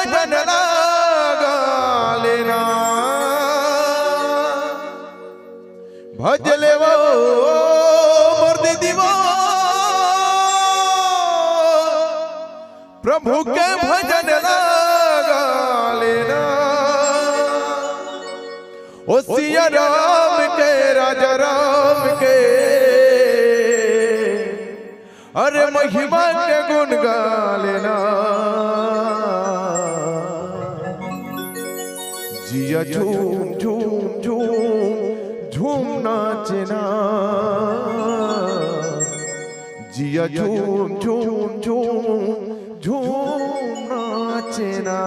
भजन लगा लेना भज ले वो मर्द दीवा प्रभु के भजन लगा लेना ओ सिया राम के राजा राम के अरे महिमा के गुण गा लेना जिया झूम झूम झूम झूम नाचना जिया झूम झूम झूम झूम नाचना।